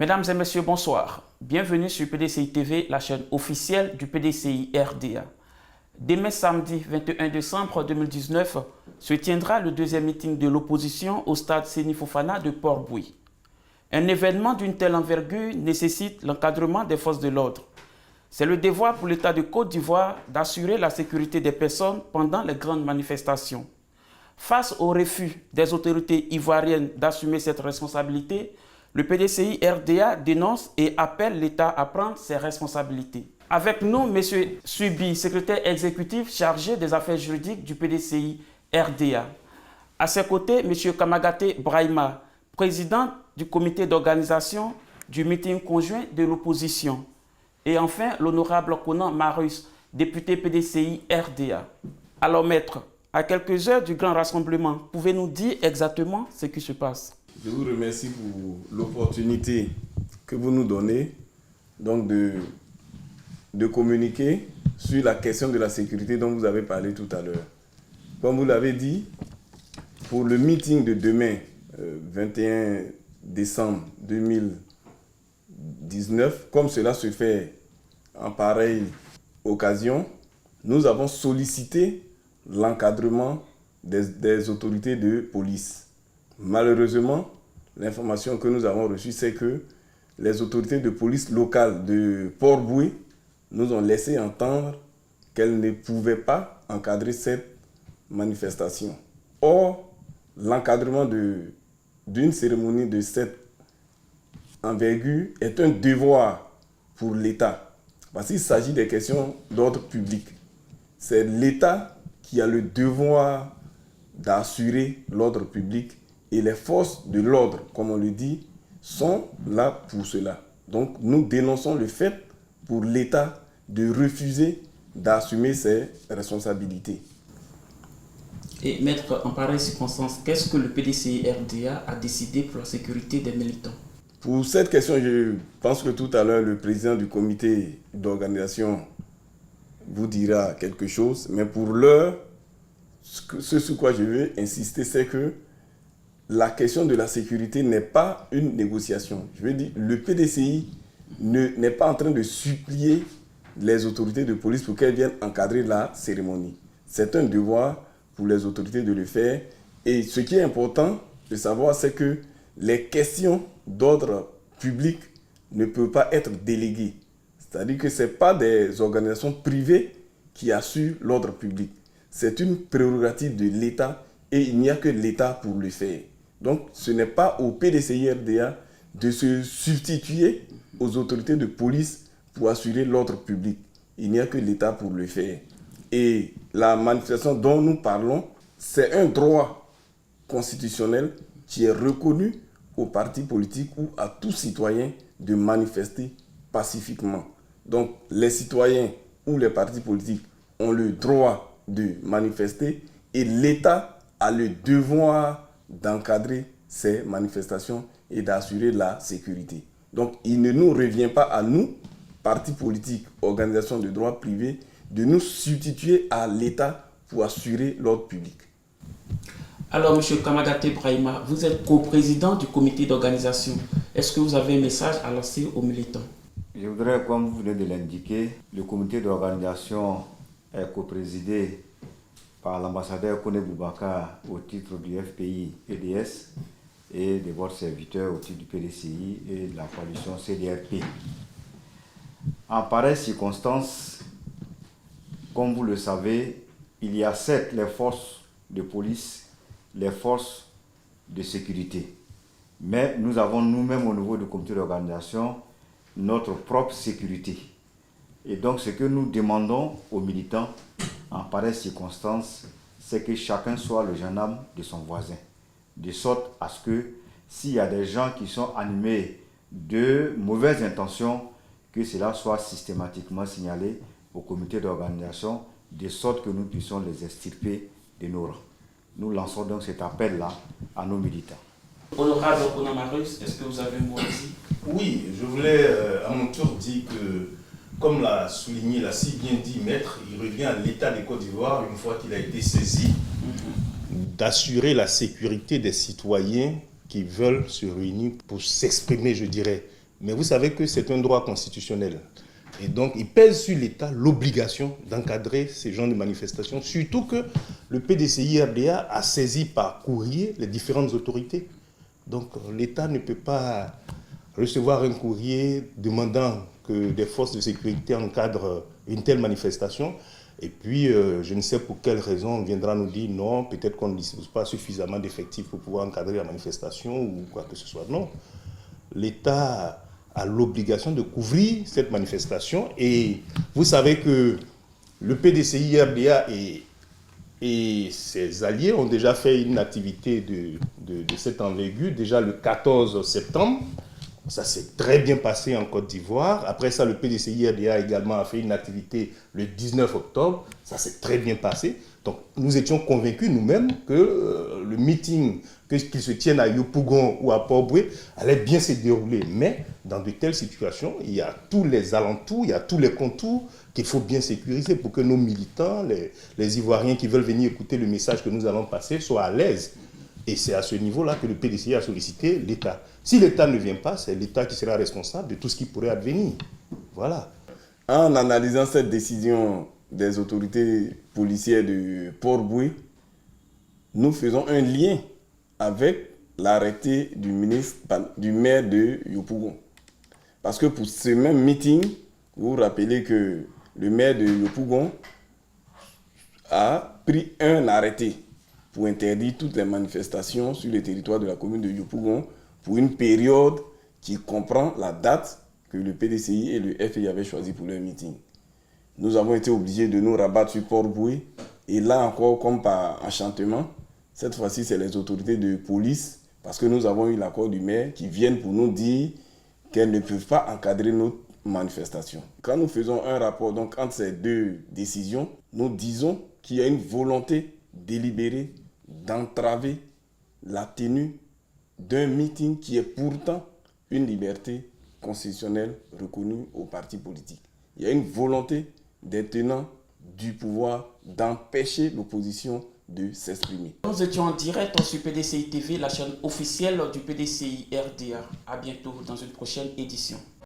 Mesdames et messieurs, bonsoir. Bienvenue sur PDCI TV, la chaîne officielle du PDCI RDA. Demain samedi 21 décembre 2019 se tiendra le deuxième meeting de l'opposition au stade Seni Fofana de Port-Bouilly. Un événement d'une telle envergure nécessite l'encadrement des forces de l'ordre. C'est le devoir pour l'État de Côte d'Ivoire d'assurer la sécurité des personnes pendant les grandes manifestations. Face au refus des autorités ivoiriennes d'assumer cette responsabilité, le PDCI RDA dénonce et appelle l'État à prendre ses responsabilités. Avec nous, M. Subi, secrétaire exécutif chargé des affaires juridiques du PDCI RDA. À ses côtés, M. Kamagaté Brahima, président du comité d'organisation du meeting conjoint de l'opposition. Et enfin, l'honorable Conan Marus, député PDCI RDA. Alors, maître, à quelques heures du grand rassemblement, pouvez-nous dire exactement ce qui se passe? Je vous remercie pour l'opportunité que vous nous donnez donc de communiquer sur la question de la sécurité dont vous avez parlé tout à l'heure. Comme vous l'avez dit, pour le meeting de demain, 21 décembre 2019, comme cela se fait en pareille occasion, nous avons sollicité l'encadrement des autorités de police. Malheureusement, l'information que nous avons reçue, c'est que les autorités de police locales de Port-Bouilly nous ont laissé entendre qu'elles ne pouvaient pas encadrer cette manifestation. Or, l'encadrement d'une cérémonie de cette envergure est un devoir pour l'État, parce qu'il s'agit des questions d'ordre public. C'est l'État qui a le devoir d'assurer l'ordre public et les forces de l'ordre, comme on le dit, sont là pour cela. Donc nous dénonçons le fait pour l'État de refuser d'assumer ses responsabilités. Et maître, en pareille circonstance, qu'est-ce que le PDCI RDA a décidé pour la sécurité des militants? Pour cette question, je pense que tout à l'heure, le président du comité d'organisation vous dira quelque chose. Mais pour l'heure, ce sur quoi je veux insister, c'est que la question de la sécurité n'est pas une négociation. Je veux dire, le PDCI n'est pas en train de supplier les autorités de police pour qu'elles viennent encadrer la cérémonie. C'est un devoir pour les autorités de le faire. Et ce qui est important de savoir, c'est que les questions d'ordre public ne peuvent pas être déléguées. C'est-à-dire que ce n'est pas des organisations privées qui assurent l'ordre public. C'est une prérogative de l'État et il n'y a que l'État pour le faire. Donc, ce n'est pas au PDCI RDA de se substituer aux autorités de police pour assurer l'ordre public. Il n'y a que l'État pour le faire. Et la manifestation dont nous parlons, c'est un droit constitutionnel qui est reconnu aux partis politiques ou à tout citoyen de manifester pacifiquement. Donc, les citoyens ou les partis politiques ont le droit de manifester et l'État a le devoir d'encadrer ces manifestations et d'assurer la sécurité. Donc, il ne nous revient pas à nous, partis politiques, organisations de droit privé, de nous substituer à l'État pour assurer l'ordre public. Alors, M. Kamagaté Brahima, vous êtes co-président du comité d'organisation. Est-ce que vous avez un message à lancer aux militants? Je voudrais, comme vous venez de l'indiquer, le comité d'organisation est coprésidé par l'ambassadeur Kone Boubacar au titre du FPI EDS et de votre serviteur au titre du PDCI et de la coalition CDRP. En pareille circonstance, comme vous le savez, il y a certes les forces de police, les forces de sécurité. Mais nous avons nous-mêmes au niveau du comité d'organisation notre propre sécurité. Et donc ce que nous demandons aux militants en pareille circonstance, c'est que chacun soit le gendarme de son voisin. De sorte à ce que s'il y a des gens qui sont animés de mauvaises intentions, que cela soit systématiquement signalé au comité d'organisation, de sorte que nous puissions les extirper de nos rangs. Nous lançons donc cet appel-là à nos militants. Honorable Conan Marus, est-ce que vous avez un mot à dire? Oui, je voulais à mon tour dire que, comme l'a souligné, l'a si bien dit Maître, il revient à l'État de Côte d'Ivoire, une fois qu'il a été saisi, d'assurer la sécurité des citoyens qui veulent se réunir pour s'exprimer, je dirais, Mais vous savez que c'est un droit constitutionnel. Et donc, il pèse sur l'État l'obligation d'encadrer ces genres de manifestations, surtout que le PDCI-RDA a saisi par courrier les différentes autorités. Donc, l'État ne peut pas recevoir un courrier demandant que des forces de sécurité encadrent une telle manifestation. Et puis, je ne sais pour quelle raison, on viendra nous dire non, peut-être qu'on ne dispose pas suffisamment d'effectifs pour pouvoir encadrer la manifestation ou quoi que ce soit. Non. L'État a l'obligation de couvrir cette manifestation. Et vous savez que le PDCI-RDA et ses alliés ont déjà fait une activité de cette envergure, déjà le 14 septembre. Ça s'est très bien passé en Côte d'Ivoire. Après ça, le PDCI-RDA également a fait une activité le 19 octobre. Ça s'est très bien passé. Donc, nous étions convaincus nous-mêmes que le meeting, qu'il se tienne à Yopougon ou à Port-Boué, allait bien se dérouler. Mais dans de telles situations, il y a tous les alentours, il y a tous les contours qu'il faut bien sécuriser pour que nos militants, les Ivoiriens qui veulent venir écouter le message que nous allons passer, soient à l'aise. Et c'est à ce niveau-là que le PDCI a sollicité l'État. Si l'État ne vient pas, c'est l'État qui sera responsable de tout ce qui pourrait advenir. Voilà. En analysant cette décision des autorités policières de Port-Boué, nous faisons un lien avec l'arrêté du maire de Yopougon. Parce que pour ce même meeting, vous vous rappelez que le maire de Yopougon a pris un arrêté pour interdire toutes les manifestations sur le territoire de la commune de Yopougon pour une période qui comprend la date que le PDCI et le FI avaient choisi pour leur meeting. Nous avons été obligés de nous rabattre sur Port-Boué et là encore, comme par enchantement, cette fois-ci c'est les autorités de police parce que nous avons eu l'accord du maire qui viennent pour nous dire qu'elles ne peuvent pas encadrer notre manifestation. Quand nous faisons un rapport donc, entre ces deux décisions, nous disons qu'il y a une volonté délibérée d'entraver la tenue d'un meeting qui est pourtant une liberté constitutionnelle reconnue aux partis politiques. Il y a une volonté des tenants du pouvoir d'empêcher l'opposition de s'exprimer. Nous étions en direct sur PDCI TV, la chaîne officielle du PDCI RDA. À bientôt dans une prochaine édition.